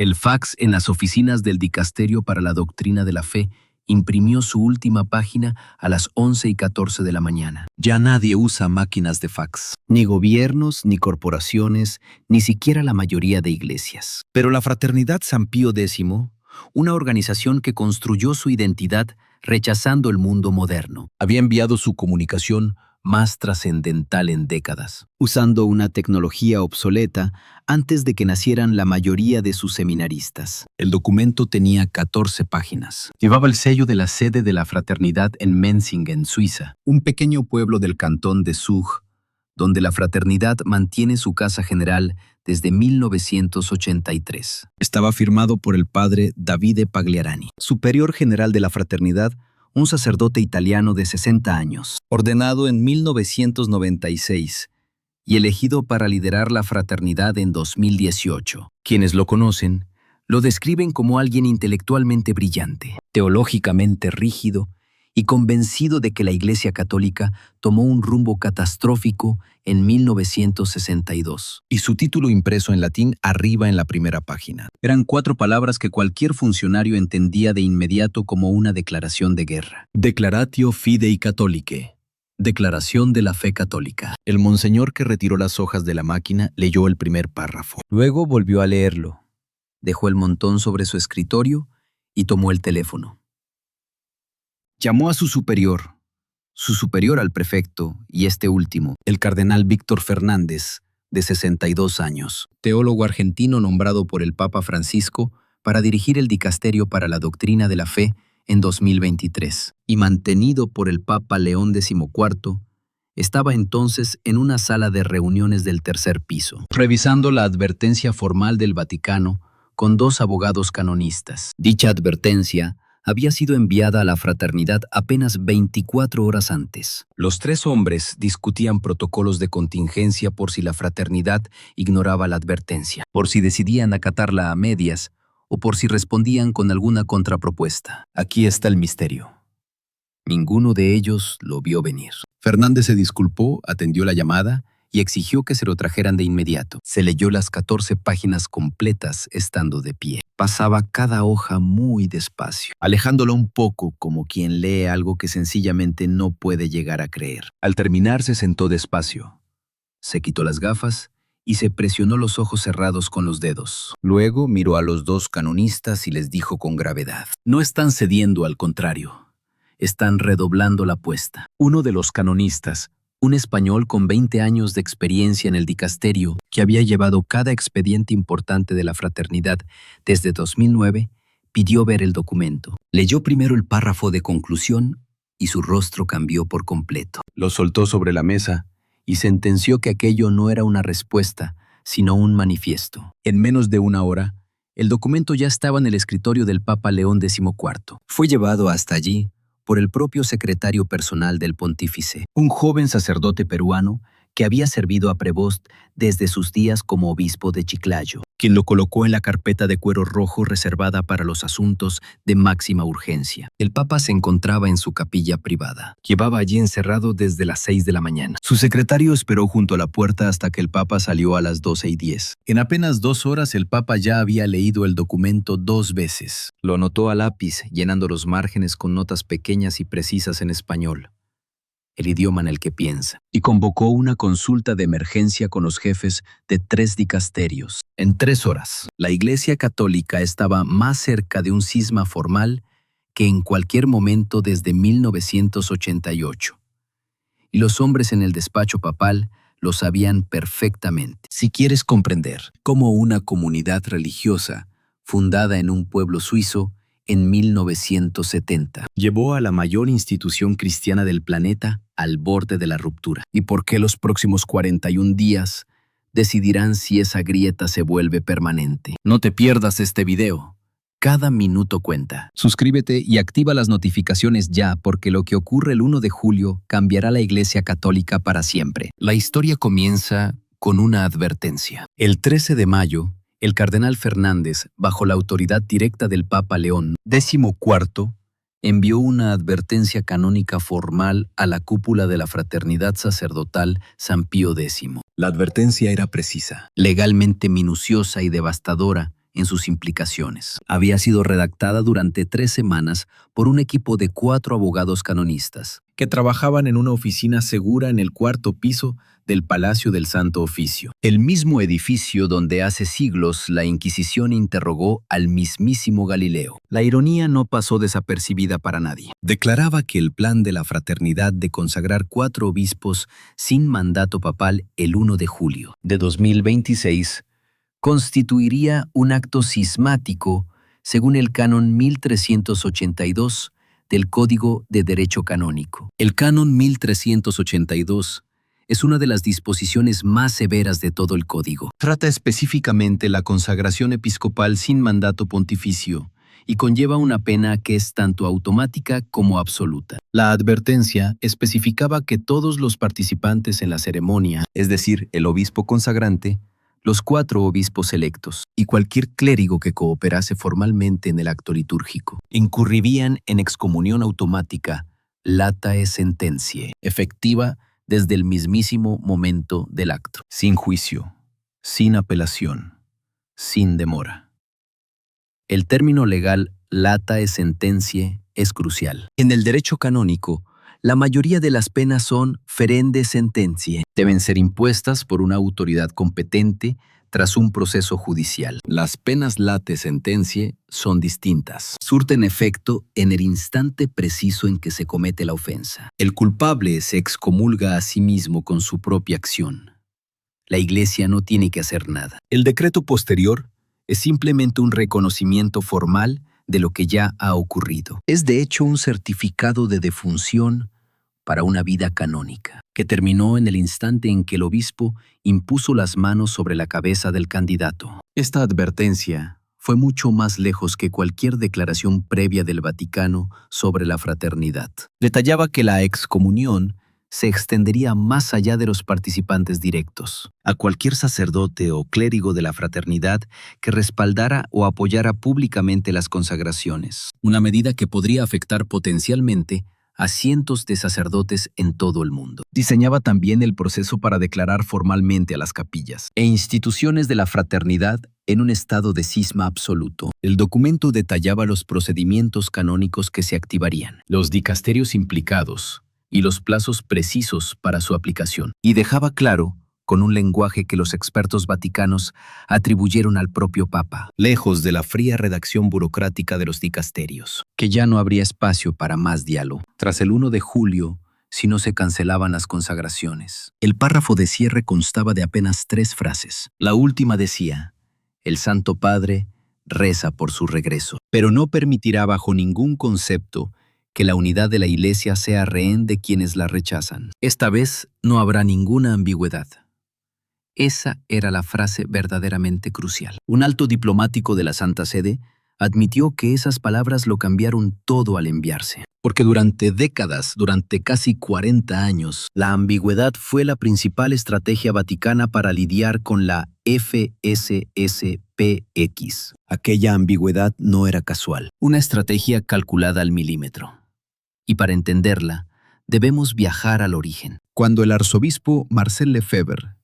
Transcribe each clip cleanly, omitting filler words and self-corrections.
El fax en las oficinas del Dicasterio para la Doctrina de la Fe imprimió su última página a las 11:14 de la mañana. Ya nadie usa máquinas de fax. Ni gobiernos, ni corporaciones, ni siquiera la mayoría de iglesias. Pero la Fraternidad San Pío X, una organización que construyó su identidad rechazando el mundo moderno, Había enviado su comunicación más trascendental en décadas. usando una tecnología obsoleta antes de que nacieran la mayoría de sus seminaristas. El documento tenía 14 páginas. Llevaba el sello de la sede de la fraternidad en Menzingen, Suiza, un pequeño pueblo del cantón de Zug, donde la fraternidad mantiene su casa general desde 1983. Estaba firmado por el padre Davide Pagliarani, superior general de la fraternidad, un sacerdote italiano de 60 años, ordenado en 1996 y elegido para liderar la fraternidad en 2018. Quienes lo conocen lo describen como alguien intelectualmente brillante, teológicamente rígido y convencido de que la Iglesia Católica tomó un rumbo catastrófico en 1962. Y su título impreso en latín arriba en la primera página. Eran 4 palabras que cualquier funcionario entendía de inmediato como una declaración de guerra. Declaratio Fidei Catholicae. Declaración de la Fe Católica. El monseñor que retiró las hojas de la máquina leyó el primer párrafo. Luego volvió a leerlo. Dejó el montón sobre su escritorio y tomó el teléfono. Llamó a su superior al prefecto y este último, el cardenal Víctor Fernández, de 62 años, Teólogo argentino nombrado por el Papa Francisco para dirigir el Dicasterio para la Doctrina de la Fe en 2023. y mantenido por el Papa León XIV, estaba entonces en una sala de reuniones del tercer piso, Revisando la advertencia formal del Vaticano con 2 abogados canonistas. Dicha advertencia había sido enviada a la fraternidad apenas 24 horas antes. Los 3 hombres discutían protocolos de contingencia por si la fraternidad ignoraba la advertencia, por si decidían acatarla a medias o por si respondían con alguna contrapropuesta. Aquí está el misterio. Ninguno de ellos lo vio venir. Fernández se disculpó, atendió la llamada y exigió que se lo trajeran de inmediato. Se leyó las 14 páginas completas estando de pie. Pasaba cada hoja muy despacio, Alejándolo un poco como quien lee algo que sencillamente no puede llegar a creer. Al terminar se sentó despacio. Se quitó las gafas y se presionó los ojos cerrados con los dedos. Luego miró a los 2 canonistas y les dijo con gravedad: No están cediendo, al contrario. Están redoblando la apuesta. Uno de los canonistas, un español con 20 años de experiencia en el dicasterio, que había llevado cada expediente importante de la fraternidad desde 2009, pidió ver el documento. Leyó primero el párrafo de conclusión y su rostro cambió por completo. Lo soltó sobre la mesa y sentenció que aquello no era una respuesta, sino un manifiesto. En menos de 1 hora, el documento ya estaba en el escritorio del Papa León XIV. Fue llevado hasta allí por el propio secretario personal del pontífice, un joven sacerdote peruano que había servido a Prevost desde sus días como obispo de Chiclayo, quien lo colocó en la carpeta de cuero rojo reservada para los asuntos de máxima urgencia. El Papa se encontraba en su capilla privada. Llevaba allí encerrado desde las 6 de la mañana. Su secretario esperó junto a la puerta hasta que el Papa salió a las 12:10. En apenas 2 horas el Papa ya había leído el documento 2 veces. Lo anotó a lápiz, llenando los márgenes con notas pequeñas y precisas en español, el idioma en el que piensa, y convocó una consulta de emergencia con los jefes de 3 dicasterios. En 3 horas, la Iglesia Católica estaba más cerca de un cisma formal que en cualquier momento desde 1988. Y los hombres en el despacho papal lo sabían perfectamente. Si quieres comprender cómo una comunidad religiosa, fundada en un pueblo suizo en 1970, llevó a la mayor institución cristiana del planeta al borde de la ruptura, ¿Y por qué los próximos 41 días decidirán si esa grieta se vuelve permanente? No te pierdas este video. Cada minuto cuenta. Suscríbete y activa las notificaciones ya, porque lo que ocurre el 1 de julio cambiará la Iglesia Católica para siempre. La historia comienza con una advertencia. El 13 de mayo, el cardenal Fernández, bajo la autoridad directa del Papa León XIV, envió una advertencia canónica formal a la cúpula de la Fraternidad Sacerdotal San Pío X. La advertencia era precisa. Legalmente minuciosa y devastadora, en sus implicaciones. Había sido redactada durante 3 semanas por un equipo de 4 abogados canonistas, que trabajaban en una oficina segura en el 4º piso del Palacio del Santo Oficio, el mismo edificio donde hace siglos la Inquisición interrogó al mismísimo Galileo. La ironía no pasó desapercibida para nadie. Declaraba que el plan de la fraternidad de consagrar 4 obispos sin mandato papal el 1 de julio de 2026 constituiría un acto cismático según el canon 1382 del Código de Derecho Canónico. El canon 1382 es una de las disposiciones más severas de todo el Código. Trata específicamente la consagración episcopal sin mandato pontificio y conlleva una pena que es tanto automática como absoluta. La advertencia especificaba que todos los participantes en la ceremonia, es decir, el obispo consagrante, los 4 obispos electos y cualquier clérigo que cooperase formalmente en el acto litúrgico, incurrirían en excomunión automática, latae sententiae, efectiva desde el mismísimo momento del acto, sin juicio, sin apelación, sin demora. El término legal latae sententiae es crucial. En el derecho canónico, la mayoría de las penas son ferende sententiae. Deben ser impuestas por una autoridad competente tras un proceso judicial. Las penas latae sententiae son distintas. Surten efecto en el instante preciso en que se comete la ofensa. El culpable se excomulga a sí mismo con su propia acción. La Iglesia no tiene que hacer nada. El decreto posterior es simplemente un reconocimiento formal de lo que ya ha ocurrido. Es de hecho un certificado de defunción para una vida canónica, que terminó en el instante en que el obispo impuso las manos sobre la cabeza del candidato. Esta advertencia fue mucho más lejos que cualquier declaración previa del Vaticano sobre la fraternidad. Detallaba que la excomunión se extendería más allá de los participantes directos, a cualquier sacerdote o clérigo de la fraternidad que respaldara o apoyara públicamente las consagraciones, una medida que podría afectar potencialmente a cientos de sacerdotes en todo el mundo. Diseñaba también el proceso para declarar formalmente a las capillas e instituciones de la fraternidad en un estado de cisma absoluto. El documento detallaba los procedimientos canónicos que se activarían, los dicasterios implicados y los plazos precisos para su aplicación, y dejaba claro, con un lenguaje que los expertos vaticanos atribuyeron al propio Papa, lejos de la fría redacción burocrática de los dicasterios, que ya no habría espacio para más diálogo. Tras el 1 de julio, si no se cancelaban las consagraciones. El párrafo de cierre constaba de apenas 3 frases. La última decía: el Santo Padre reza por su regreso, pero no permitirá bajo ningún concepto que la unidad de la Iglesia sea rehén de quienes la rechazan. Esta vez no habrá ninguna ambigüedad. Esa era la frase verdaderamente crucial. Un alto diplomático de la Santa Sede admitió que esas palabras lo cambiaron todo al enviarse. Porque durante décadas, durante casi 40 años, la ambigüedad fue la principal estrategia vaticana para lidiar con la FSSPX. Aquella ambigüedad no era casual, una estrategia calculada al milímetro. Y para entenderla, debemos viajar al origen. Cuando el arzobispo Marcel Lefebvre,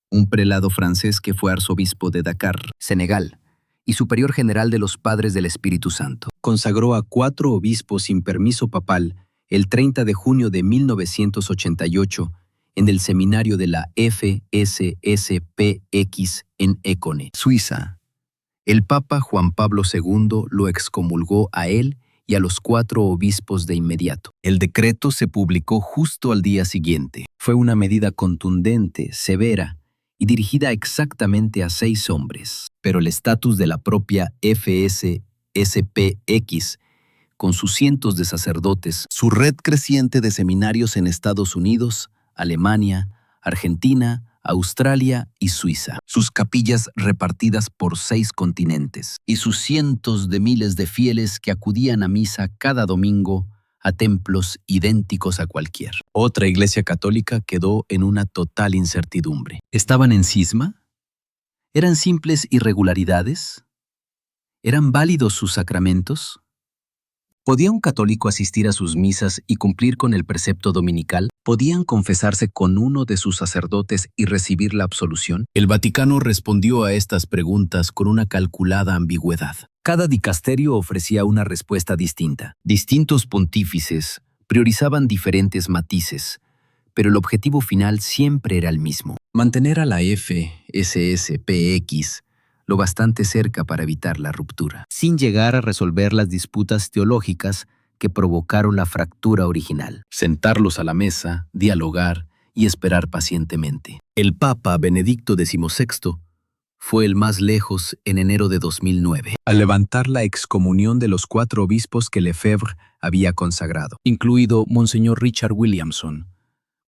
un prelado francés que fue arzobispo de Dakar, Senegal, y superior general de los Padres del Espíritu Santo, consagró a 4 obispos sin permiso papal el 30 de junio de 1988 en el seminario de la FSSPX en Écone, Suiza. El Papa Juan Pablo II lo excomulgó a él y a los 4 obispos de inmediato. El decreto se publicó justo al día siguiente. Fue una medida contundente, severa y dirigida exactamente a 6 hombres. Pero el estatus de la propia FSSPX, con sus cientos de sacerdotes, su red creciente de seminarios en Estados Unidos, Alemania, Argentina, Australia y Suiza, sus capillas repartidas por 6 continentes y sus cientos de miles de fieles que acudían a misa cada domingo a templos idénticos a cualquier. Otra iglesia católica quedó en una total incertidumbre. ¿Estaban en cisma? ¿Eran simples irregularidades? ¿Eran válidos sus sacramentos? ¿Podía un católico asistir a sus misas y cumplir con el precepto dominical? ¿Podían confesarse con uno de sus sacerdotes y recibir la absolución? El Vaticano respondió a estas preguntas con una calculada ambigüedad. Cada dicasterio ofrecía una respuesta distinta. Distintos pontífices priorizaban diferentes matices, pero el objetivo final siempre era el mismo: mantener a la FSSPX lo bastante cerca para evitar la ruptura, sin llegar a resolver las disputas teológicas que provocaron la fractura original. sentarlos a la mesa, dialogar y esperar pacientemente. El Papa Benedicto XVI fue el más lejos en enero de 2009, Al levantar la excomunión de los 4 obispos que Lefebvre había consagrado. incluido Monseñor Richard Williamson,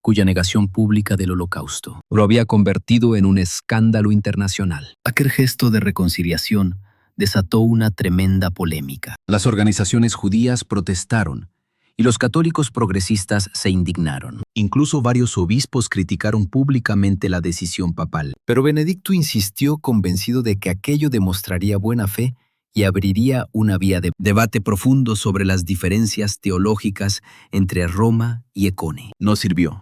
cuya negación pública del Holocausto lo había convertido en un escándalo internacional. Aquel gesto de reconciliación desató una tremenda polémica. Las organizaciones judías protestaron y los católicos progresistas se indignaron. Incluso varios obispos criticaron públicamente la decisión papal. Pero Benedicto insistió, convencido de que aquello demostraría buena fe y abriría una vía de debate profundo sobre las diferencias teológicas entre Roma y Econe. No sirvió.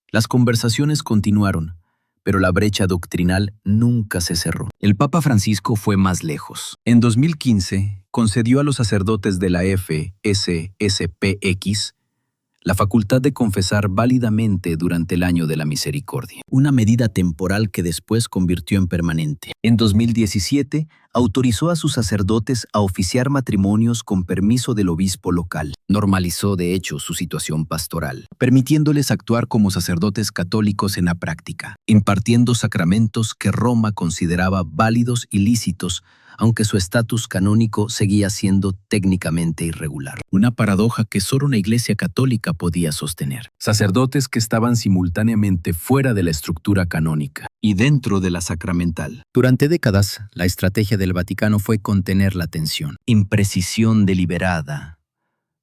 Las conversaciones continuaron, pero la brecha doctrinal nunca se cerró. El Papa Francisco fue más lejos. En 2015, concedió a los sacerdotes de la FSSPX la facultad de confesar válidamente durante el año de la misericordia, una medida temporal que después convirtió en permanente. En 2017, autorizó a sus sacerdotes a oficiar matrimonios con permiso del obispo local. Normalizó, de hecho, su situación pastoral, permitiéndoles actuar como sacerdotes católicos en la práctica, impartiendo sacramentos que Roma consideraba válidos y lícitos, aunque su estatus canónico seguía siendo técnicamente irregular. Una paradoja que solo una iglesia católica podía sostener. Sacerdotes que estaban simultáneamente fuera de la estructura canónica y dentro de la sacramental. Durante décadas, la estrategia del Vaticano fue contener la tensión. Imprecisión deliberada,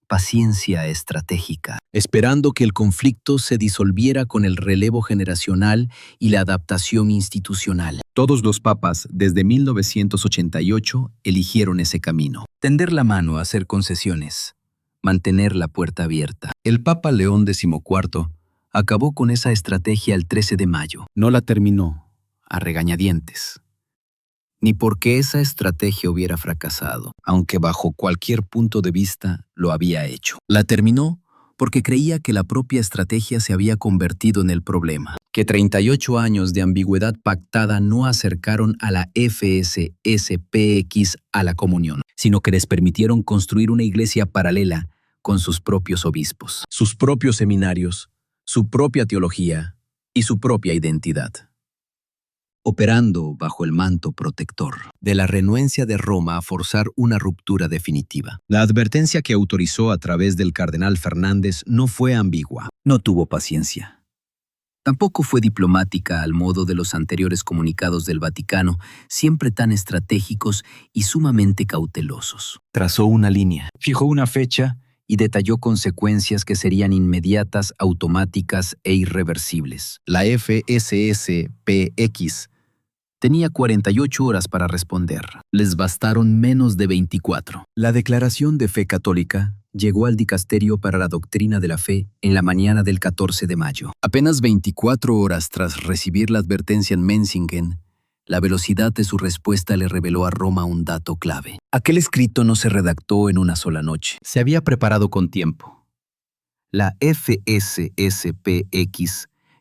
paciencia estratégica, esperando que el conflicto se disolviera con el relevo generacional y la adaptación institucional. Todos los papas, desde 1988, eligieron ese camino. Tender la mano a hacer concesiones, mantener la puerta abierta. El Papa León XIV acabó con esa estrategia el 13 de mayo. No la terminó, a regañadientes. Ni porque esa estrategia hubiera fracasado, aunque bajo cualquier punto de vista lo había hecho. La terminó porque creía que la propia estrategia se había convertido en el problema, que 38 años de ambigüedad pactada no acercaron a la FSSPX a la comunión, sino que les permitieron construir una iglesia paralela con sus propios obispos, sus propios seminarios, su propia teología y su propia identidad, operando bajo el manto protector de la renuencia de Roma a forzar una ruptura definitiva. La advertencia que autorizó a través del cardenal Fernández no fue ambigua. No tuvo paciencia. Tampoco fue diplomática al modo de los anteriores comunicados del Vaticano, siempre tan estratégicos y sumamente cautelosos. Trazó una línea, fijó una fecha y detalló consecuencias que serían inmediatas, automáticas e irreversibles. La FSSPX tenía 48 horas para responder. Les bastaron menos de 24. La Declaración de Fe Católica llegó al Dicasterio para la Doctrina de la Fe en la mañana del 14 de mayo. Apenas 24 horas tras recibir la advertencia en Menzingen, la velocidad de su respuesta le reveló a Roma un dato clave. Aquel escrito no se redactó en una sola noche. Se había preparado con tiempo. La FSSPX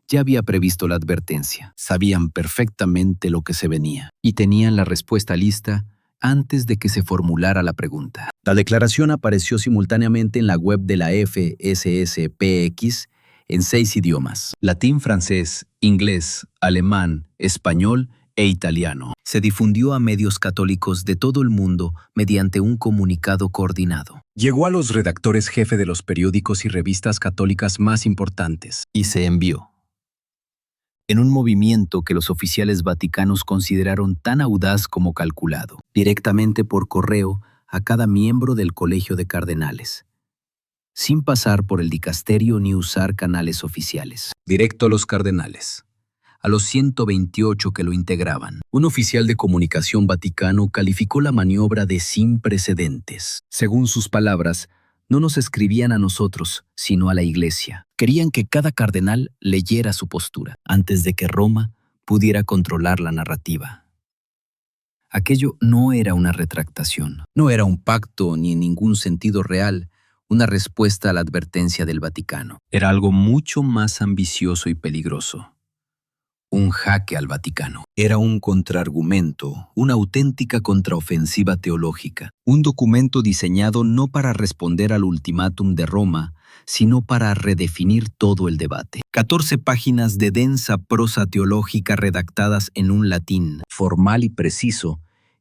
ya había previsto la advertencia. Sabían perfectamente lo que se venía y tenían la respuesta lista antes de que se formulara la pregunta. La declaración apareció simultáneamente en la web de la FSSPX en 6 idiomas: latín, francés, inglés, alemán, español e italiano. Se difundió a medios católicos de todo el mundo mediante un comunicado coordinado. Llegó a los redactores jefe de los periódicos y revistas católicas más importantes. Y se envió. En un movimiento que los oficiales vaticanos consideraron tan audaz como calculado, directamente por correo a cada miembro del Colegio de Cardenales, sin pasar por el dicasterio ni usar canales oficiales. Directo a los cardenales. a los 128 que lo integraban. Un oficial de comunicación vaticano calificó la maniobra de sin precedentes. Según sus palabras, no nos escribían a nosotros, sino a la Iglesia. Querían que cada cardenal leyera su postura, antes de que Roma pudiera controlar la narrativa. Aquello no era una retractación, no era un pacto ni en ningún sentido real, una respuesta a la advertencia del Vaticano. Era algo mucho más ambicioso y peligroso. Un jaque al Vaticano. Era un contraargumento, una auténtica contraofensiva teológica. Un documento diseñado no para responder al ultimátum de Roma, sino para redefinir todo el debate. 14 páginas de densa prosa teológica redactadas en un latín formal y preciso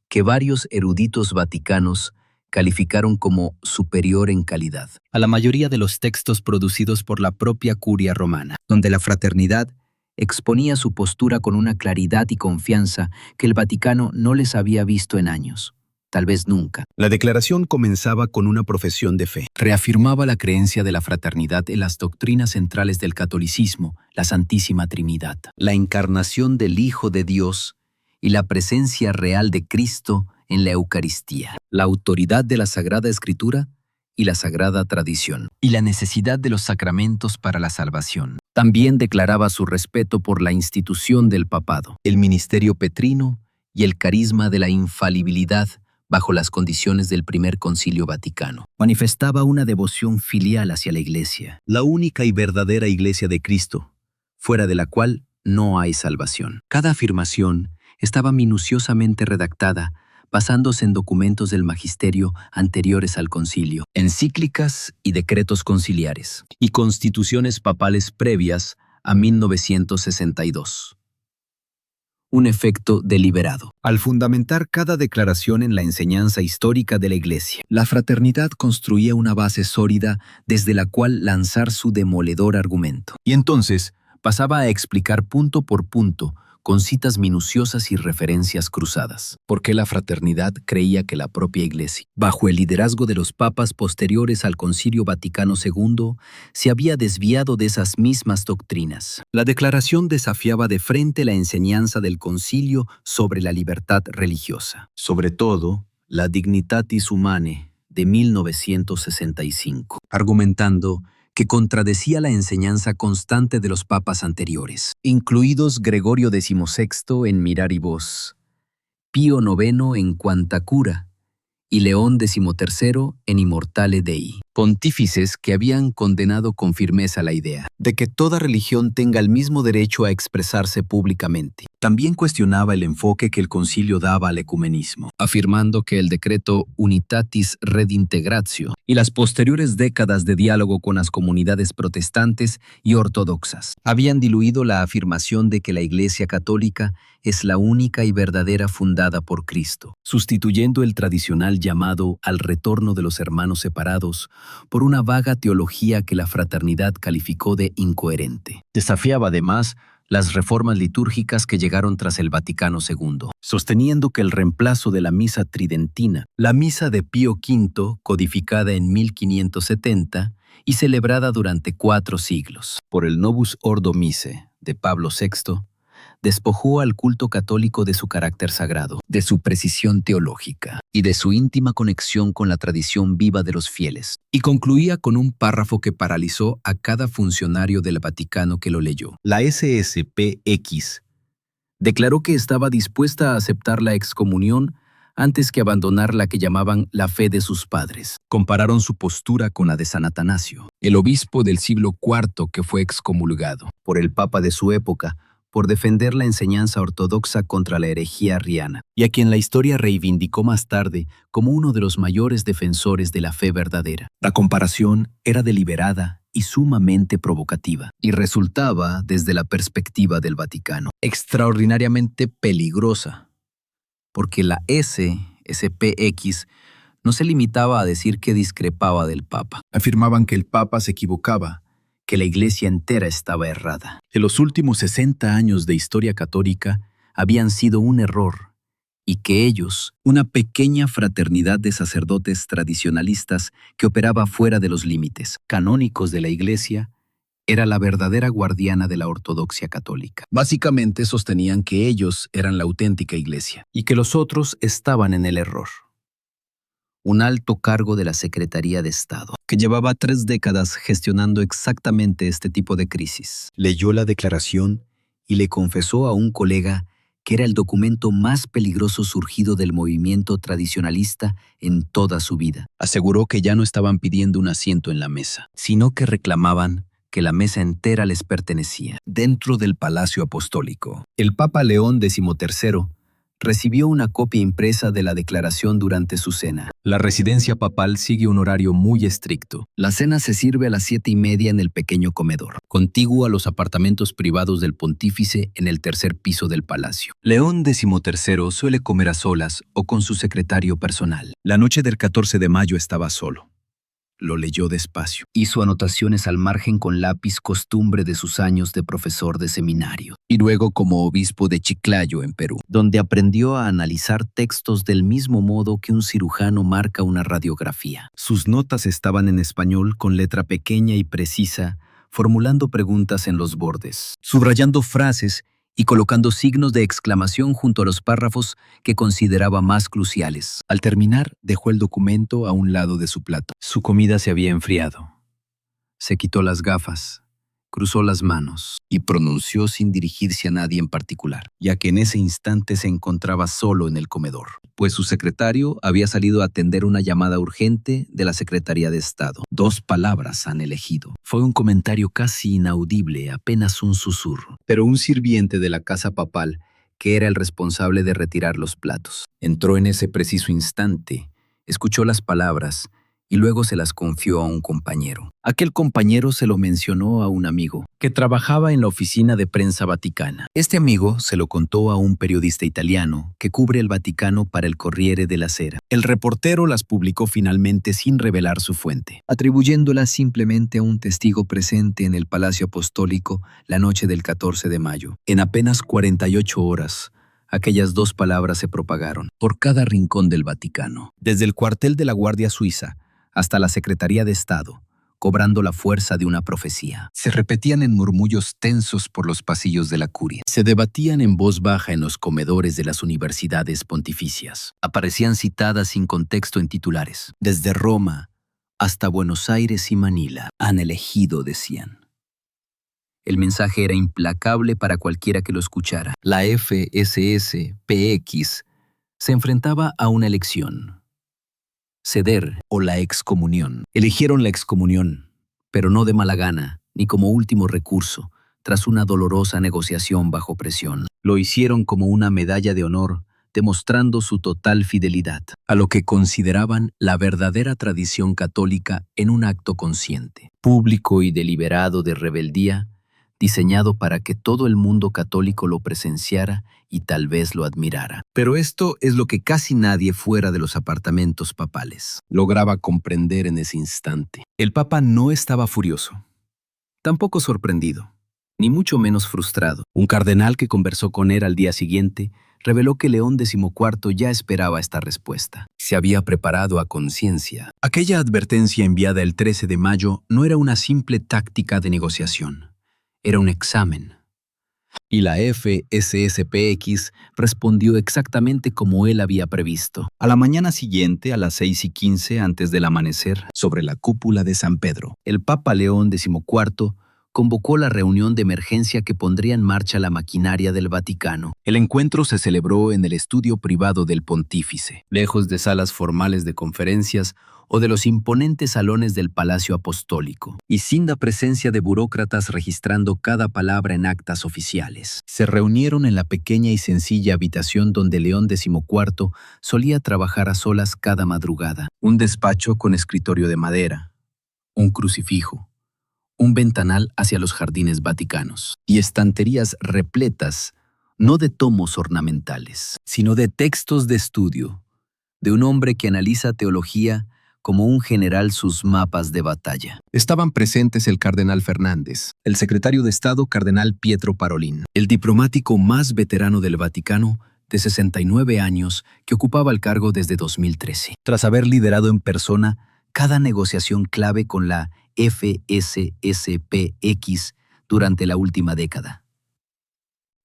que varios eruditos vaticanos calificaron como superior en calidad a la mayoría de los textos producidos por la propia curia romana, donde la fraternidad exponía su postura con una claridad y confianza que el Vaticano no les había visto en años, tal vez nunca. La declaración comenzaba con una profesión de fe. Reafirmaba la creencia de la fraternidad en las doctrinas centrales del catolicismo, la Santísima Trinidad, la encarnación del Hijo de Dios y la presencia real de Cristo en la Eucaristía, la autoridad de la Sagrada Escritura y la Sagrada Tradición, y la necesidad de los sacramentos para la salvación. También declaraba su respeto por la institución del papado, el ministerio petrino y el carisma de la infalibilidad bajo las condiciones del Primer Concilio Vaticano. Manifestaba una devoción filial hacia la Iglesia, la única y verdadera Iglesia de Cristo, fuera de la cual no hay salvación. Cada afirmación estaba minuciosamente redactada, basándose en documentos del magisterio anteriores al concilio, encíclicas y decretos conciliares, y constituciones papales previas a 1962. Un efecto deliberado. Al fundamentar cada declaración en la enseñanza histórica de la Iglesia, la fraternidad construía una base sólida desde la cual lanzar su demoledor argumento. Y entonces pasaba a explicar punto por punto, con citas minuciosas y referencias cruzadas, porque la fraternidad creía que la propia Iglesia, bajo el liderazgo de los papas posteriores al Concilio Vaticano II, se había desviado de esas mismas doctrinas. La declaración desafiaba de frente la enseñanza del concilio sobre la libertad religiosa, sobre todo la Dignitatis Humanae de 1965, argumentando que contradecía la enseñanza constante de los papas anteriores, incluidos Gregorio XVI en Mirar y Voz, Pío IX en Quanta Cura y León XIII en Immortale Dei, pontífices que habían condenado con firmeza la idea de que toda religión tenga el mismo derecho a expresarse públicamente. También cuestionaba el enfoque que el concilio daba al ecumenismo, afirmando que el decreto Unitatis Redintegratio y las posteriores décadas de diálogo con las comunidades protestantes y ortodoxas habían diluido la afirmación de que la Iglesia Católica es la única y verdadera fundada por Cristo, sustituyendo el tradicional llamado al retorno de los hermanos separados por una vaga teología que la fraternidad calificó de incoherente. Desafiaba además las reformas litúrgicas que llegaron tras el Vaticano II, sosteniendo que el reemplazo de la misa tridentina, la misa de Pío V, codificada en 1570 y celebrada durante 4 siglos, por el Novus Ordo Missae de Pablo VI, despojó al culto católico de su carácter sagrado, de su precisión teológica y de su íntima conexión con la tradición viva de los fieles, y concluía con un párrafo que paralizó a cada funcionario del Vaticano que lo leyó. La SSPX declaró que estaba dispuesta a aceptar la excomunión antes que abandonar la que llamaban la fe de sus padres. Compararon su postura con la de San Atanasio, el obispo del siglo IV que fue excomulgado por el papa de su época, por defender la enseñanza ortodoxa contra la herejía arriana, y a quien la historia reivindicó más tarde como uno de los mayores defensores de la fe verdadera. La comparación era deliberada y sumamente provocativa, y resultaba, desde la perspectiva del Vaticano, extraordinariamente peligrosa, porque la SPX no se limitaba a decir que discrepaba del Papa. Afirmaban que el Papa se equivocaba, que la Iglesia entera estaba errada, que los últimos 60 años de historia católica habían sido un error y que ellos, una pequeña fraternidad de sacerdotes tradicionalistas que operaba fuera de los límites canónicos de la Iglesia, Era la verdadera guardiana de la ortodoxia católica. Básicamente sostenían que ellos eran la auténtica iglesia. Y que los otros estaban en el error. Un alto cargo de la Secretaría de Estado, que llevaba 3 décadas gestionando exactamente este tipo de crisis, leyó la declaración y le confesó a un colega que era el documento más peligroso surgido del movimiento tradicionalista en toda su vida. Aseguró que ya no estaban pidiendo un asiento en la mesa, Sino que reclamaban que la mesa entera les pertenecía. Dentro del Palacio Apostólico, el Papa León XIII recibió una copia impresa de la declaración durante su cena. La residencia papal sigue un horario muy estricto. La cena se sirve a las 7:30 en el pequeño comedor, contiguo a los apartamentos privados del pontífice en el 3er piso del palacio. León XIII suele comer a solas o con su secretario personal. La noche del 14 de mayo estaba solo. Lo leyó despacio. Hizo anotaciones al margen con lápiz, costumbre de sus años de profesor de seminario, Y luego como obispo de Chiclayo, en Perú. donde aprendió a analizar textos del mismo modo que un cirujano marca una radiografía. Sus notas estaban en español con letra pequeña y precisa, formulando preguntas en los bordes, subrayando frases y colocando signos de exclamación junto a los párrafos que consideraba más cruciales. Al terminar, dejó el documento a un lado de su plato. Su comida se había enfriado. Se quitó las gafas, cruzó las manos y pronunció sin dirigirse a nadie en particular, ya que en ese instante se encontraba solo en el comedor, pues su secretario había salido a atender una llamada urgente de la Secretaría de Estado. 2 palabras han elegido. Fue un comentario casi inaudible, apenas un susurro. Pero un sirviente de la casa papal, Que era el responsable de retirar los platos, entró en ese preciso instante, escuchó las palabras y luego se las confió a un compañero. Aquel compañero se lo mencionó a un amigo que trabajaba en la oficina de prensa vaticana. Este amigo se lo contó a un periodista italiano que cubre el Vaticano para el Corriere della Sera. El reportero las publicó finalmente sin revelar su fuente, atribuyéndolas simplemente a un testigo presente en el Palacio Apostólico la noche del 14 de mayo. En apenas 48 horas, aquellas 2 palabras se propagaron por cada rincón del Vaticano, desde el cuartel de la Guardia Suiza hasta la Secretaría de Estado, cobrando la fuerza de una profecía. se repetían en murmullos tensos por los pasillos de la curia. Se debatían en voz baja en los comedores de las universidades pontificias. Aparecían citadas sin contexto en titulares. Desde Roma hasta Buenos Aires y Manila han elegido, decían. El mensaje era implacable para cualquiera que lo escuchara. La FSS-PX se enfrentaba a una elección: ceder o la excomunión. Eligieron la excomunión, pero no de mala gana, ni como último recurso, tras una dolorosa negociación bajo presión. Lo hicieron como una medalla de honor, demostrando su total fidelidad A lo que consideraban la verdadera tradición católica en un acto consciente. público y deliberado de rebeldía, diseñado para que todo el mundo católico lo presenciara y tal vez lo admirara. Pero esto es lo que casi nadie fuera de los apartamentos papales Lograba comprender en ese instante. El Papa no estaba furioso, tampoco sorprendido, ni mucho menos frustrado. Un cardenal que conversó con él al día siguiente reveló que León XIV ya esperaba esta respuesta. Se había preparado a conciencia. Aquella advertencia enviada el 13 de mayo no era una simple táctica de negociación. Era un examen. Y la FSSPX respondió exactamente como él había previsto. A la mañana siguiente, a las 6:15 antes del amanecer, Sobre la cúpula de San Pedro. el Papa León XIV convocó la reunión de emergencia que pondría en marcha la maquinaria del Vaticano. El encuentro se celebró en el estudio privado del pontífice. Lejos de salas formales de conferencias o de los imponentes salones del Palacio Apostólico, y sin la presencia de burócratas registrando cada palabra en actas oficiales. Se reunieron en la pequeña y sencilla habitación donde León XIV solía trabajar a solas cada madrugada. Un despacho con escritorio de madera, Un crucifijo, un ventanal hacia los jardines vaticanos y estanterías repletas, no de tomos ornamentales, sino de textos de estudio, de un hombre que analiza teología como un general sus mapas de batalla. Estaban presentes el cardenal Fernández, el secretario de Estado cardenal Pietro Parolin, El diplomático más veterano del Vaticano, de 69 años, que ocupaba el cargo desde 2013. Tras haber liderado en persona cada negociación clave con la FSSPX durante la última década.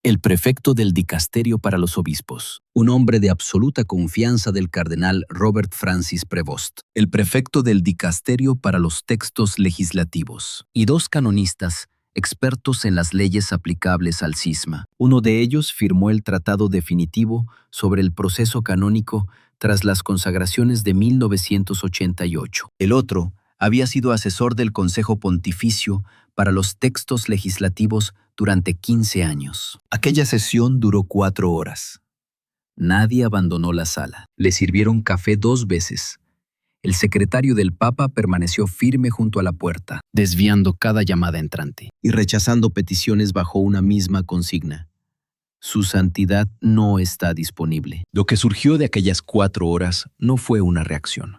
El prefecto del dicasterio para los obispos, un hombre de absoluta confianza del cardenal Robert Francis Prevost. El prefecto del dicasterio para los textos legislativos. Y 2 canonistas, expertos en las leyes aplicables al cisma. Uno de ellos firmó el tratado definitivo sobre el proceso canónico tras las consagraciones de 1988. El otro había sido asesor del Consejo Pontificio para los textos legislativos durante 15 años. Aquella sesión duró 4 horas. Nadie abandonó la sala. Le sirvieron café 2 veces. El secretario del Papa permaneció firme junto a la puerta, desviando cada llamada entrante y rechazando peticiones bajo una misma consigna. Su santidad no está disponible. Lo que surgió de aquellas 4 horas no fue una reacción.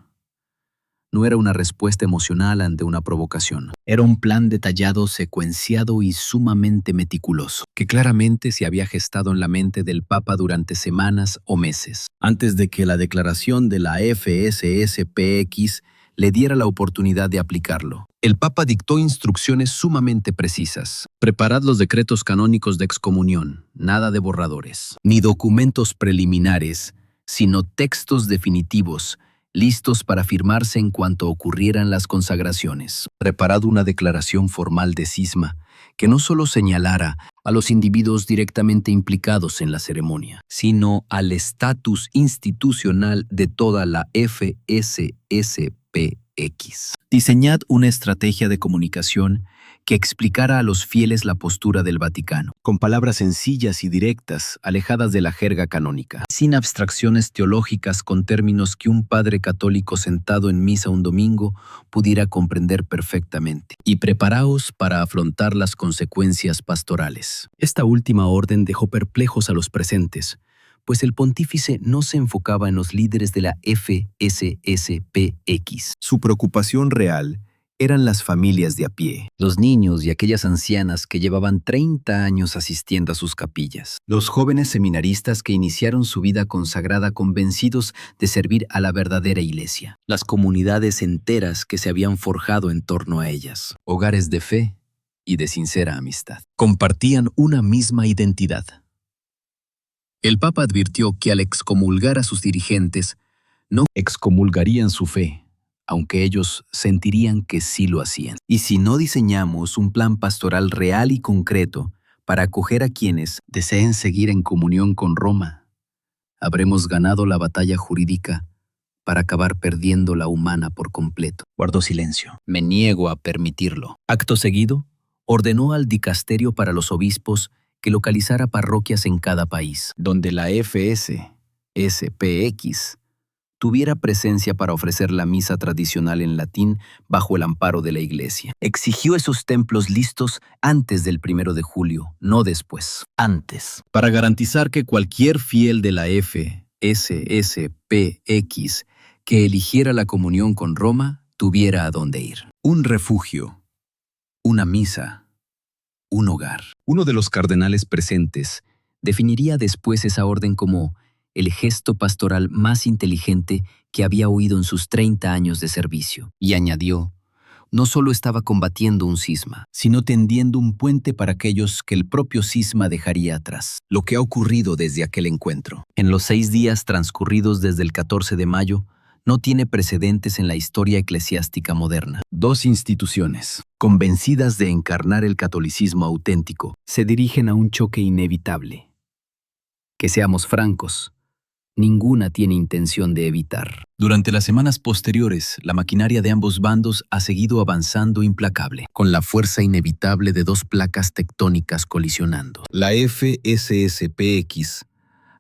No era una respuesta emocional ante una provocación. Era un plan detallado, secuenciado y sumamente meticuloso, que claramente se había gestado en la mente del Papa durante semanas o meses, antes de que la declaración de la FSSPX le diera la oportunidad de aplicarlo. El Papa dictó instrucciones sumamente precisas. Preparad los decretos canónicos de excomunión, nada de borradores, ni documentos preliminares, sino textos definitivos, listos para firmarse en cuanto ocurrieran las consagraciones. Preparad una declaración formal de cisma que no solo señalara a los individuos directamente implicados en la ceremonia, sino al estatus institucional de toda la FSSPX. Diseñad una estrategia de comunicación que explicara a los fieles la postura del Vaticano, con palabras sencillas y directas, alejadas de la jerga canónica, sin abstracciones teológicas con términos que un padre católico sentado en misa un domingo pudiera comprender perfectamente. Y preparaos para afrontar las consecuencias pastorales. Esta última orden dejó perplejos a los presentes, pues el pontífice no se enfocaba en los líderes de la FSSPX. Su preocupación real eran las familias de a pie, los niños y aquellas ancianas que llevaban 30 años asistiendo a sus capillas, los jóvenes seminaristas que iniciaron su vida consagrada convencidos de servir a la verdadera iglesia, las comunidades enteras que se habían forjado en torno a ellas, hogares de fe y de sincera amistad. Compartían una misma identidad. El Papa advirtió que al excomulgar a sus dirigentes, no excomulgarían su fe, aunque ellos sentirían que sí lo hacían. Y si no diseñamos un plan pastoral real y concreto para acoger a quienes deseen seguir en comunión con Roma, habremos ganado la batalla jurídica para acabar perdiendo la humana por completo. Guardó silencio. Me niego a permitirlo. Acto seguido, ordenó al dicasterio para los obispos que localizara parroquias en cada país, donde la FSSPX tuviera presencia para ofrecer la misa tradicional en latín bajo el amparo de la Iglesia. Exigió esos templos listos antes del 1 de julio, no después, antes, para garantizar que cualquier fiel de la FSSPX que eligiera la comunión con Roma tuviera a dónde ir. Un refugio, una misa, un hogar. Uno de los cardenales presentes definiría después esa orden como el gesto pastoral más inteligente que había oído en sus 30 años de servicio. Y añadió, no solo estaba combatiendo un cisma, sino tendiendo un puente para aquellos que el propio cisma dejaría atrás. Lo que ha ocurrido desde aquel encuentro, en los 6 días transcurridos desde el 14 de mayo, no tiene precedentes en la historia eclesiástica moderna. 2 instituciones, convencidas de encarnar el catolicismo auténtico, se dirigen a un choque inevitable. Que seamos francos, ninguna tiene intención de evitar. Durante las semanas posteriores, la maquinaria de ambos bandos ha seguido avanzando implacable, con la fuerza inevitable de 2 placas tectónicas colisionando. La FSSPX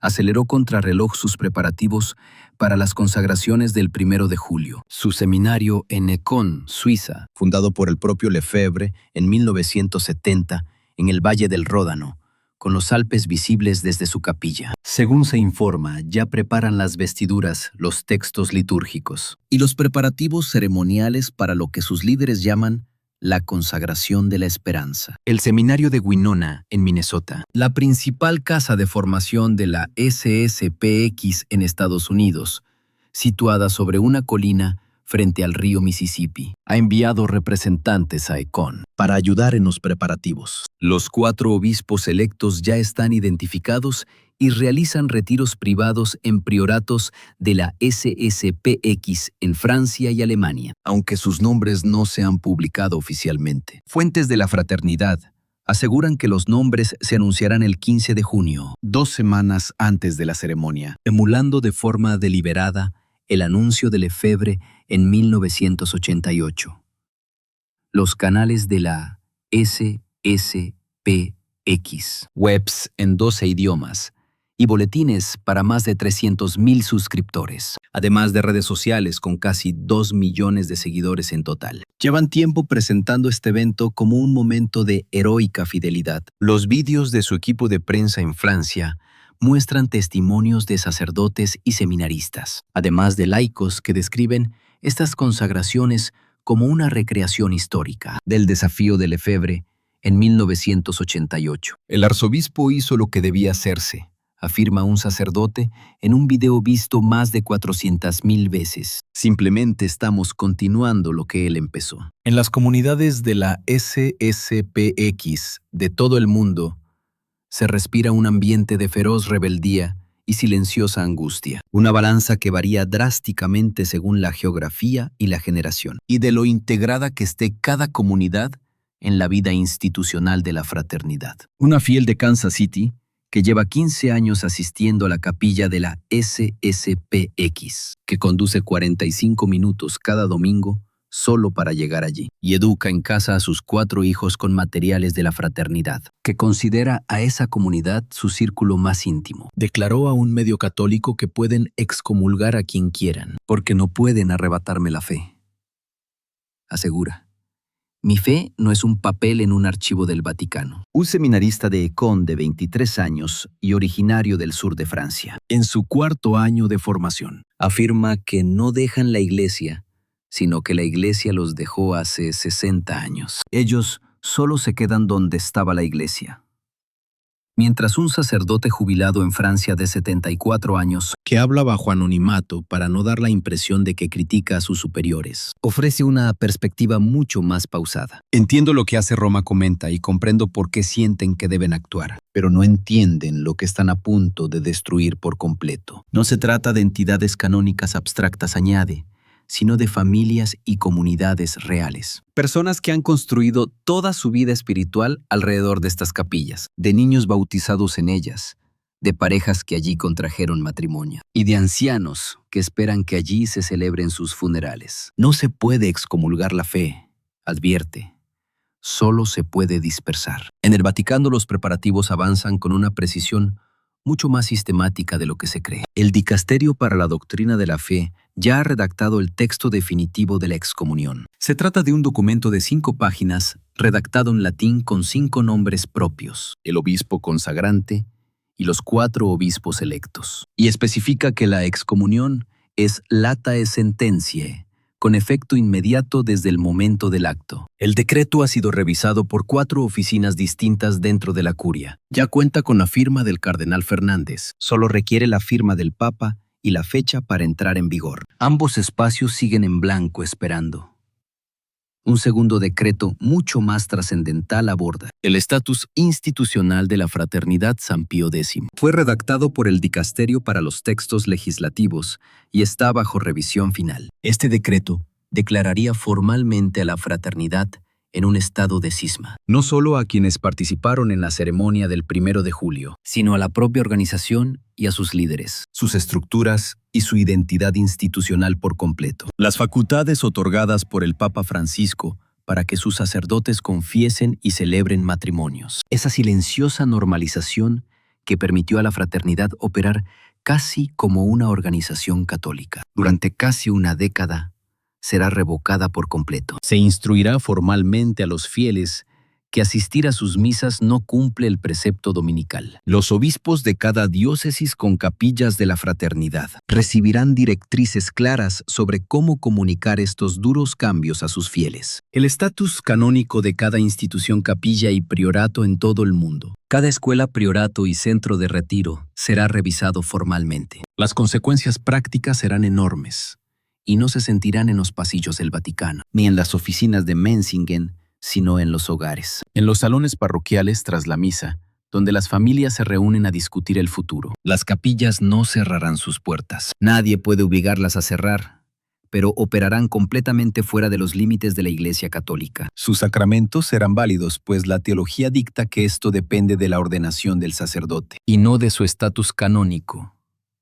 aceleró contrarreloj sus preparativos para las consagraciones del 1 de julio. Su seminario en Écon, Suiza, fundado por el propio Lefebvre en 1970 en el Valle del Ródano, con los Alpes visibles desde su capilla. Según se informa, ya preparan las vestiduras, los textos litúrgicos y los preparativos ceremoniales para lo que sus líderes llaman la consagración de la esperanza. El seminario de Winona, en Minnesota, la principal casa de formación de la SSPX en Estados Unidos, situada sobre una colina frente al río Mississippi. Ha enviado representantes a Econ para ayudar en los preparativos. Los 4 obispos electos ya están identificados y realizan retiros privados en prioratos de la SSPX en Francia y Alemania, aunque sus nombres no se han publicado oficialmente. Fuentes de la fraternidad aseguran que los nombres se anunciarán el 15 de junio, 2 semanas antes de la ceremonia, emulando de forma deliberada el anuncio de Lefebvre en 1988. Los canales de la SSPX, webs en 12 idiomas, y boletines para más de 300,000 suscriptores, además de redes sociales con casi 2 millones de seguidores en total. Llevan tiempo presentando este evento como un momento de heroica fidelidad. Los vídeos de su equipo de prensa en Francia muestran testimonios de sacerdotes y seminaristas, además de laicos que describen estas consagraciones como una recreación histórica del desafío de Lefebvre en 1988. El arzobispo hizo lo que debía hacerse, afirma un sacerdote en un video visto más de 400,000 veces. Simplemente estamos continuando lo que él empezó. En las comunidades de la SSPX de todo el mundo, se respira un ambiente de feroz rebeldía y silenciosa angustia. Una balanza que varía drásticamente según la geografía y la generación, y de lo integrada que esté cada comunidad en la vida institucional de la fraternidad. Una fiel de Kansas City, que lleva 15 años asistiendo a la capilla de la SSPX, que conduce 45 minutos cada domingo solo para llegar allí, y educa en casa a sus 4 hijos con materiales de la fraternidad, que considera a esa comunidad su círculo más íntimo. Declaró a un medio católico que pueden excomulgar a quien quieran, porque no pueden arrebatarme la fe. Asegura: mi fe no es un papel en un archivo del Vaticano. Un seminarista de Econ de 23 años y originario del sur de Francia, en su 4º año de formación, afirma que no dejan la iglesia, sino que la iglesia los dejó hace 60 años. Ellos solo se quedan donde estaba la iglesia. Mientras un sacerdote jubilado en Francia de 74 años, que habla bajo anonimato para no dar la impresión de que critica a sus superiores, ofrece una perspectiva mucho más pausada. Entiendo lo que hace Roma, comenta, y comprendo por qué sienten que deben actuar, pero no entienden lo que están a punto de destruir por completo. No se trata de entidades canónicas abstractas, añade, sino de familias y comunidades reales. Personas que han construido toda su vida espiritual alrededor de estas capillas, de niños bautizados en ellas, de parejas que allí contrajeron matrimonio, y de ancianos que esperan que allí se celebren sus funerales. No se puede excomulgar la fe, advierte. Solo se puede dispersar. En el Vaticano los preparativos avanzan con una precisión mucho más sistemática de lo que se cree. El Dicasterio para la Doctrina de la Fe ya ha redactado el texto definitivo de la excomunión. Se trata de un documento de 5 páginas, redactado en latín con 5 nombres propios, el obispo consagrante y los 4 obispos electos, y especifica que la excomunión es latae sententiae, con efecto inmediato desde el momento del acto. El decreto ha sido revisado por 4 oficinas distintas dentro de la curia. Ya cuenta con la firma del cardenal Fernández. Solo requiere la firma del Papa y la fecha para entrar en vigor. Ambos espacios siguen en blanco esperando. Un segundo decreto mucho más trascendental aborda el estatus institucional de la Fraternidad San Pío X. Fue redactado por el Dicasterio para los Textos Legislativos y está bajo revisión final. Este decreto declararía formalmente a la fraternidad en un estado de cisma, no solo a quienes participaron en la ceremonia del 1 de julio, sino a la propia organización y a sus líderes, sus estructuras y su identidad institucional por completo. Las facultades otorgadas por el Papa Francisco para que sus sacerdotes confiesen y celebren matrimonios. Esa silenciosa normalización que permitió a la fraternidad operar casi como una organización católica. Durante casi una década, será revocada por completo. Se instruirá formalmente a los fieles que asistir a sus misas no cumple el precepto dominical. Los obispos de cada diócesis con capillas de la fraternidad recibirán directrices claras sobre cómo comunicar estos duros cambios a sus fieles. El estatus canónico de cada institución, capilla y priorato en todo el mundo. Cada escuela, priorato y centro de retiro será revisado formalmente. Las consecuencias prácticas serán enormes. y no se sentirán en los pasillos del Vaticano, ni en las oficinas de Menzingen, sino en los hogares. en los salones parroquiales tras la misa, donde las familias se reúnen a discutir el futuro. Las capillas no cerrarán sus puertas. Nadie puede obligarlas a cerrar, pero operarán completamente fuera de los límites de la Iglesia Católica. Sus sacramentos serán válidos, pues la teología dicta que esto depende de la ordenación del sacerdote. Y no de su estatus canónico,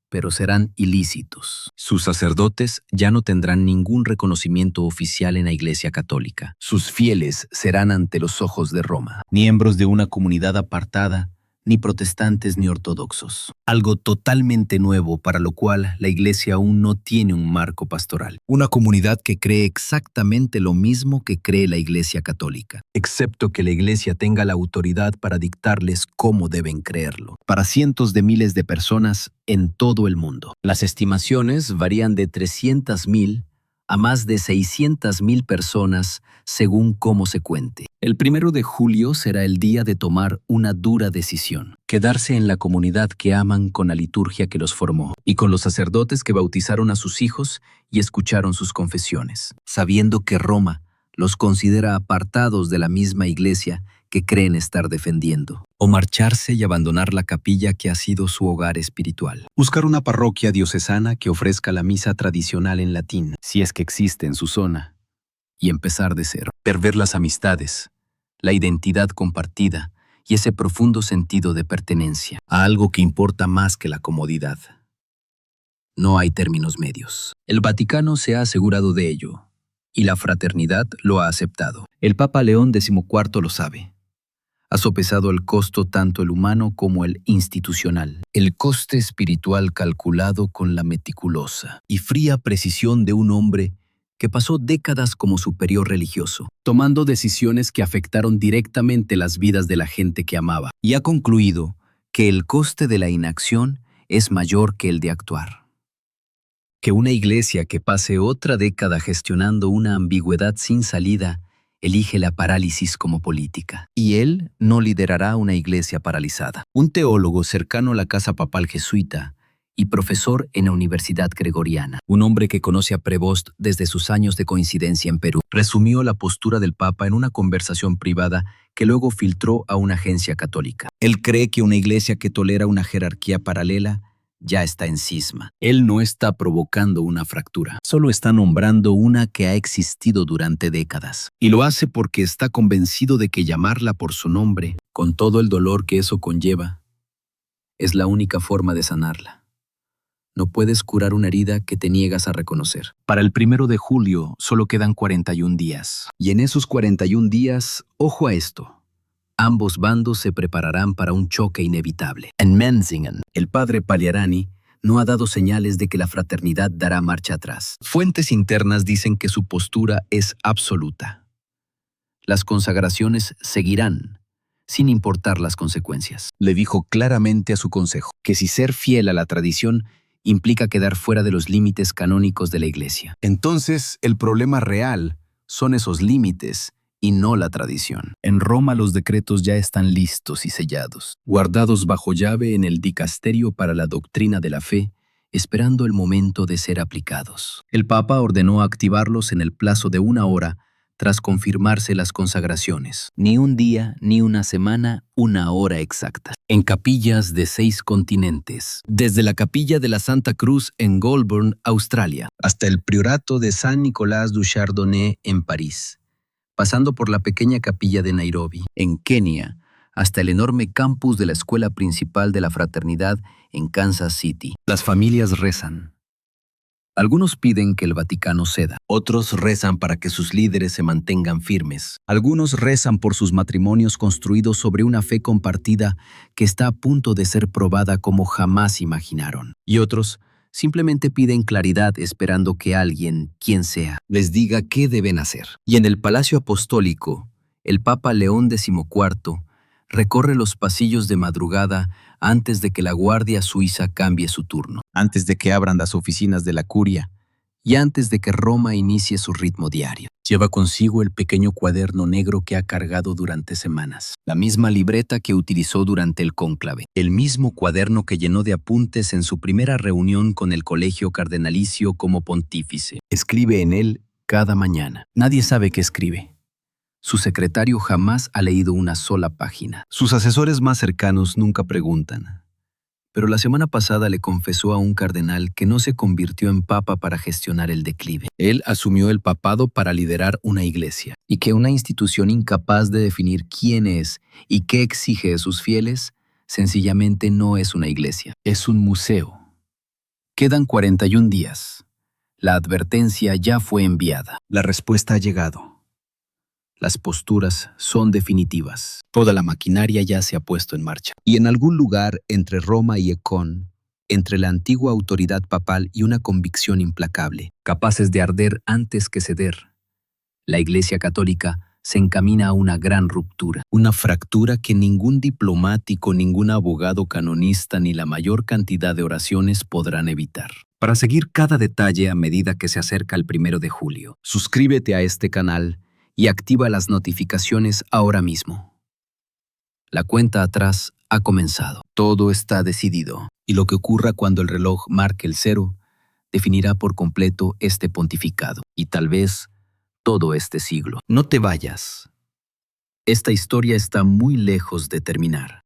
pero serán ilícitos. Sus sacerdotes ya no tendrán ningún reconocimiento oficial en la Iglesia Católica. Sus fieles serán ante los ojos de Roma, miembros de una comunidad apartada, ni protestantes ni ortodoxos. Algo totalmente nuevo para lo cual la Iglesia aún no tiene un marco pastoral. Una comunidad que cree exactamente lo mismo que cree la Iglesia Católica, excepto que la Iglesia tenga la autoridad para dictarles cómo deben creerlo. Para cientos de miles de personas en todo el mundo. Las estimaciones varían de 300.000 a más de 600.000 personas según cómo se cuente. El 1 de julio será el día de tomar una dura decisión. Quedarse en la comunidad que aman con la liturgia que los formó y con los sacerdotes que bautizaron a sus hijos y escucharon sus confesiones, sabiendo que Roma los considera apartados de la misma iglesia que creen estar defendiendo. O marcharse y abandonar la capilla que ha sido su hogar espiritual. Buscar una parroquia diocesana que ofrezca la misa tradicional en latín, si es que existe en su zona, y empezar de cero. Perder las amistades, la identidad compartida y ese profundo sentido de pertenencia a algo que importa más que la comodidad. No hay términos medios. El Vaticano se ha asegurado de ello, y la fraternidad lo ha aceptado. El Papa León XIV lo sabe. Ha sopesado el costo tanto el humano como el institucional. El coste espiritual calculado con la meticulosa y fría precisión de un hombre que pasó décadas como superior religioso, tomando decisiones que afectaron directamente las vidas de la gente que amaba, y ha concluido que el coste de la inacción es mayor que el de actuar. Que una iglesia que pase otra década gestionando una ambigüedad sin salida elige la parálisis como política. Y él no liderará una iglesia paralizada. Un teólogo cercano a la casa papal jesuita y profesor en la Universidad Gregoriana, un hombre que conoce a Prevost desde sus años de coincidencia en Perú, resumió la postura del Papa en una conversación privada que luego filtró a una agencia católica. Él cree que una iglesia que tolera una jerarquía paralela ya está en cisma. Él no está provocando una fractura, solo está nombrando una que ha existido durante décadas. Y lo hace porque está convencido de que llamarla por su nombre, con todo el dolor que eso conlleva, es la única forma de sanarla. No puedes curar una herida que te niegas a reconocer. Para el 1 de julio solo quedan 41 días. Y en esos 41 días, ojo a esto. Ambos bandos se prepararán para un choque inevitable. En Menzingen, el padre Pagliarani no ha dado señales de que la fraternidad dará marcha atrás. Fuentes internas dicen que su postura es absoluta. Las consagraciones seguirán, sin importar las consecuencias. Le dijo claramente a su consejo que si ser fiel a la tradición implica quedar fuera de los límites canónicos de la Iglesia. Entonces, el problema real son esos límites y no la tradición. En Roma los decretos ya están listos y sellados, guardados bajo llave en el dicasterio para la doctrina de la fe, esperando el momento de ser aplicados. El Papa ordenó activarlos en el plazo de 1 hora tras confirmarse las consagraciones. Ni un día, ni una semana, 1 hora exacta. En capillas de 6 continentes. Desde la capilla de la Santa Cruz en Goulburn, Australia, hasta el priorato de San Nicolás du Chardonnay en París, pasando por la pequeña capilla de Nairobi, en Kenia, hasta el enorme campus de la Escuela Principal de la Fraternidad en Kansas City. Las familias rezan. Algunos piden que el Vaticano ceda, otros rezan para que sus líderes se mantengan firmes. Algunos rezan por sus matrimonios construidos sobre una fe compartida que está a punto de ser probada como jamás imaginaron. Y otros simplemente piden claridad esperando que alguien, quien sea, les diga qué deben hacer. Y en el Palacio Apostólico, el Papa León XIV recorre los pasillos de madrugada antes de que la Guardia Suiza cambie su turno, antes de que abran las oficinas de la curia y antes de que Roma inicie su ritmo diario. Lleva consigo el pequeño cuaderno negro que ha cargado durante semanas. La misma libreta que utilizó durante el cónclave. El mismo cuaderno que llenó de apuntes en su primera reunión con el colegio cardenalicio como pontífice. Escribe en él cada mañana. Nadie sabe qué escribe. Su secretario jamás ha leído una sola página. Sus asesores más cercanos nunca preguntan. Pero la semana pasada le confesó a un cardenal que no se convirtió en papa para gestionar el declive. Él asumió el papado para liderar una iglesia, y que una institución incapaz de definir quién es y qué exige de sus fieles, sencillamente no es una iglesia, es un museo. Quedan 41 días. La advertencia ya fue enviada. La respuesta ha llegado. Las posturas son definitivas. Toda la maquinaria ya se ha puesto en marcha. Y en algún lugar entre Roma y Ecón, entre la antigua autoridad papal y una convicción implacable, Capaces de arder antes que ceder, la Iglesia Católica se encamina a una gran ruptura. una fractura que ningún diplomático, ningún abogado canonista ni la mayor cantidad de oraciones podrán evitar. Para seguir cada detalle a medida que se acerca el 1 de julio, Suscríbete a este canal y activa las notificaciones ahora mismo. La cuenta atrás ha comenzado. Todo está decidido. y lo que ocurra cuando el reloj marque el 0 Definirá por completo este pontificado y tal vez todo este siglo. No te vayas. Esta historia está muy lejos de terminar.